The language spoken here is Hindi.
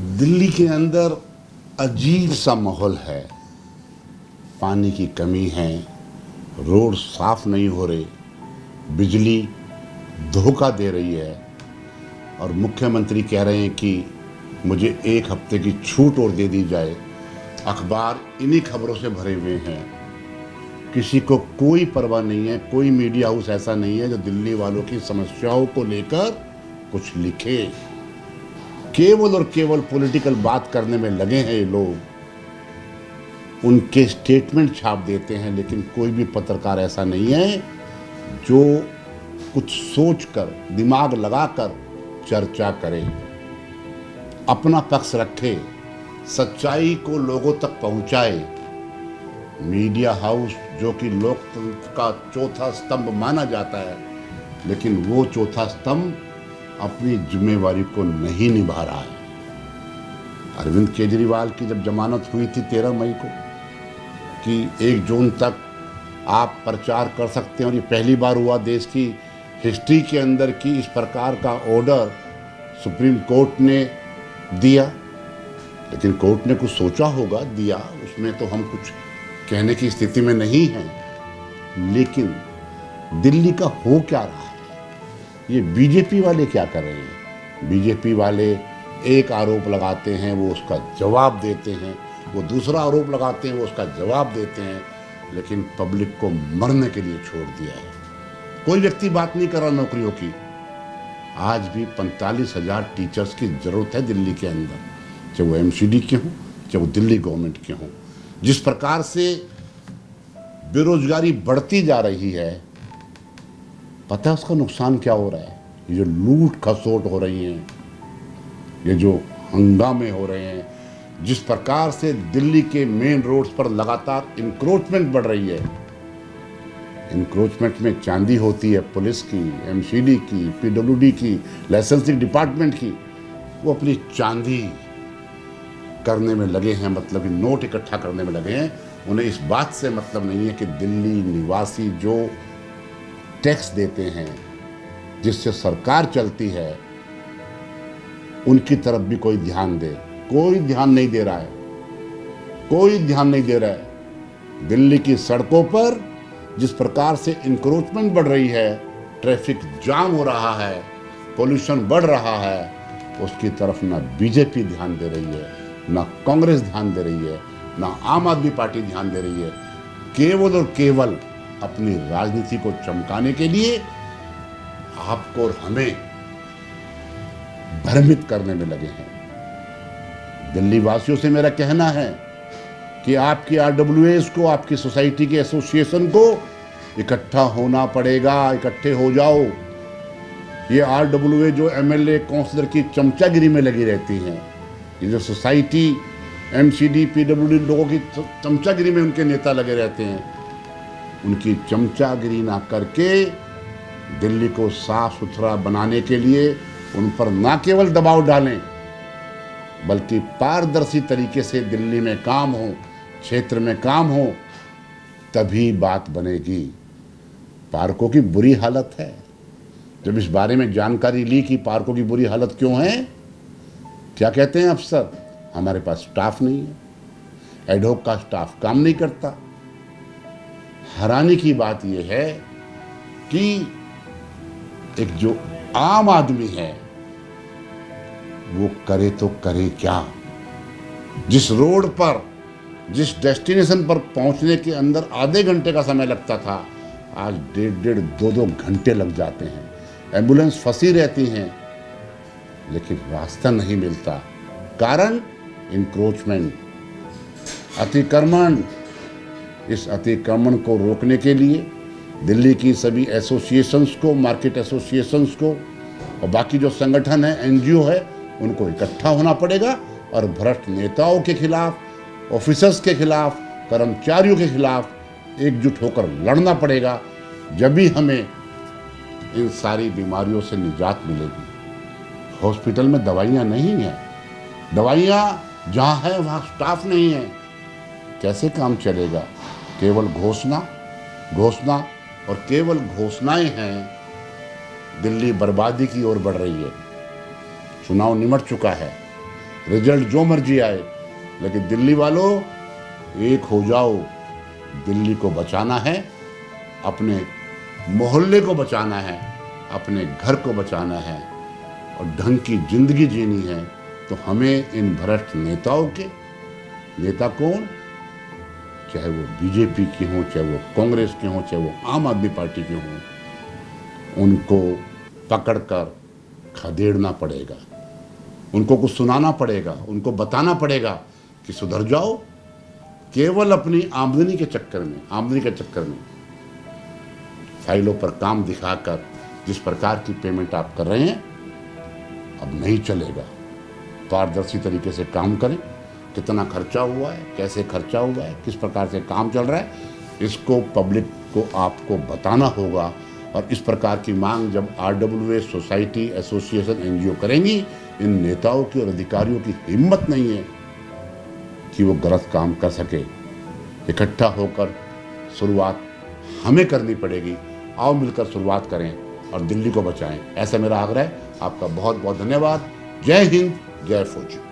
दिल्ली के अंदर अजीब सा माहौल है। पानी की कमी है, रोड साफ नहीं हो रहे, बिजली धोखा दे रही है और मुख्यमंत्री कह रहे हैं कि मुझे 1 हफ्ते की छूट और दे दी जाए। अखबार इन्हीं खबरों से भरे हुए हैं। किसी को कोई परवाह नहीं है, कोई मीडिया हाउस ऐसा नहीं है जो दिल्ली वालों की समस्याओं को लेकर कुछ लिखे। केवल और केवल पॉलिटिकल बात करने में लगे हैं ये लोग। उनके स्टेटमेंट छाप देते हैं, लेकिन कोई भी पत्रकार ऐसा नहीं है जो कुछ सोचकर, दिमाग लगाकर चर्चा करे, अपना पक्ष रखे, सच्चाई को लोगों तक पहुंचाए। मीडिया हाउस जो कि लोकतंत्र का चौथा स्तंभ माना जाता है, लेकिन वो चौथा स्तंभ अपनी जिम्मेवारी को नहीं निभा रहा है। अरविंद केजरीवाल की जब जमानत हुई थी 13 मई को कि 1 जून तक आप प्रचार कर सकते हैं, और ये पहली बार हुआ देश की हिस्ट्री के अंदर कि इस प्रकार का ऑर्डर सुप्रीम कोर्ट ने दिया। लेकिन कोर्ट ने कुछ सोचा होगा, दिया, उसमें तो हम कुछ कहने की स्थिति में नहीं हैं। लेकिन दिल्ली का हो क्या रहा है, ये बीजेपी वाले क्या कर रहे हैं? बीजेपी वाले एक आरोप लगाते हैं, वो उसका जवाब देते हैं, वो दूसरा आरोप लगाते हैं, वो उसका जवाब देते हैं, लेकिन पब्लिक को मरने के लिए छोड़ दिया है। कोई व्यक्ति बात नहीं कर रहा नौकरियों की। आज भी 45,000 टीचर्स की जरूरत है दिल्ली के अंदर, चाहे वो एमसीडी के हों, चाहे वो दिल्ली गवर्नमेंट के हों। जिस प्रकार से बेरोजगारी बढ़ती जा रही है, पता है उसका नुकसान क्या हो रहा है? ये जो लूट खसोट हो रही है, ये जो हंगामे हो रहे हैं, जिस प्रकार से दिल्ली के मेन रोड्स पर लगातार इंक्रोचमेंट बढ़ रही है। इंक्रोचमेंट में चांदी होती है पुलिस की, एमसीडी की, पीडब्ल्यूडी की, लाइसेंसिंग डिपार्टमेंट की। वो अपनी चांदी करने में लगे हैं, मतलब नोट इकट्ठा करने में लगे हैं। उन्हें इस बात से मतलब नहीं है कि दिल्ली निवासी जो टैक्स देते हैं, जिससे सरकार चलती है, उनकी तरफ भी कोई ध्यान दे। कोई ध्यान नहीं दे रहा है, कोई ध्यान नहीं दे रहा है। दिल्ली की सड़कों पर जिस प्रकार से इंक्रोचमेंट बढ़ रही है, ट्रैफिक जाम हो रहा है, पोल्यूशन बढ़ रहा है, उसकी तरफ ना बीजेपी ध्यान दे रही है, ना कांग्रेस ध्यान दे रही है, ना आम आदमी पार्टी ध्यान दे रही है। केवल और केवल अपनी राजनीति को चमकाने के लिए आपको और हमें भ्रमित करने में लगे हैं। दिल्ली वासियों से मेरा कहना है कि आपकी आरडब्ल्यूएस को, आपकी सोसाइटी के एसोसिएशन को इकट्ठा होना पड़ेगा। इकट्ठे हो जाओ। ये आरडब्ल्यूए जो एमएलए काउंसलर की चमचागिरी में लगी रहती हैं, ये जो सोसाइटी, एमसीडी, पीडब्ल्यूडी लोगों की चमचागिरी में उनके नेता लगे रहते हैं, उनकी चमचागिरी ना करके दिल्ली को साफ सुथरा बनाने के लिए उन पर ना केवल दबाव डालें, बल्कि पारदर्शी तरीके से दिल्ली में काम हो, क्षेत्र में काम हो, तभी बात बनेगी। पार्कों की बुरी हालत है। जब इस बारे में जानकारी ली कि पार्कों की बुरी हालत क्यों है, क्या कहते हैं अफसर? हमारे पास स्टाफ नहीं है, एडहोक का स्टाफ काम नहीं करता। हैरानी की बात यह है कि एक जो आम आदमी है वो करे तो करे क्या? जिस रोड पर, जिस डेस्टिनेशन पर पहुंचने के अंदर आधे घंटे का समय लगता था, आज 1.5 2 घंटे लग जाते हैं। एम्बुलेंस फंसी रहती हैं, लेकिन रास्ता नहीं मिलता। कारण इंक्रोचमेंट, अतिक्रमण। इस अतिक्रमण को रोकने के लिए दिल्ली की सभी एसोसिएशंस को, मार्केट एसोसिएशंस को और बाकी जो संगठन है, एनजीओ है, उनको इकट्ठा होना पड़ेगा और भ्रष्ट नेताओं के खिलाफ, ऑफिसर्स के खिलाफ, कर्मचारियों के खिलाफ एकजुट होकर लड़ना पड़ेगा। जब भी हमें इन सारी बीमारियों से निजात मिलेगी। हॉस्पिटल में दवाइयाँ नहीं हैं, दवाइयाँ जहाँ है वहाँ स्टाफ नहीं है, कैसे काम चलेगा? केवल घोषणा, घोषणा और केवल घोषणाएं हैं। दिल्ली बर्बादी की ओर बढ़ रही है। चुनाव निमट चुका है, रिजल्ट जो मर्जी आए, लेकिन दिल्ली वालों एक हो जाओ। दिल्ली को बचाना है, अपने मोहल्ले को बचाना है, अपने घर को बचाना है और ढंग की जिंदगी जीनी है। तो हमें इन भ्रष्ट नेताओं के, नेता कौन, चाहे वो बीजेपी के हों, चाहे वो कांग्रेस के हों, चाहे वो आम आदमी पार्टी के हों, उनको पकड़कर खदेड़ना पड़ेगा, उनको कुछ सुनाना पड़ेगा, उनको बताना पड़ेगा कि सुधर जाओ। केवल अपनी आमदनी के चक्कर में फाइलों पर काम दिखाकर जिस प्रकार की पेमेंट आप कर रहे हैं, अब नहीं चलेगा। पारदर्शी तरीके से काम करें, कितना खर्चा हुआ है, कैसे खर्चा हुआ है, किस प्रकार से काम चल रहा है, इसको पब्लिक को आपको बताना होगा। और इस प्रकार की मांग जब RWA सोसाइटी, एसोसिएशन, NGO करेंगी, इन नेताओं की और अधिकारियों की हिम्मत नहीं है कि वो गलत काम कर सके। इकट्ठा होकर शुरुआत हमें करनी पड़ेगी। आओ मिलकर शुरुआत करें और दिल्ली को बचाएं, ऐसा मेरा आग्रह है। आपका बहुत बहुत धन्यवाद। जय हिंद, जय फौज।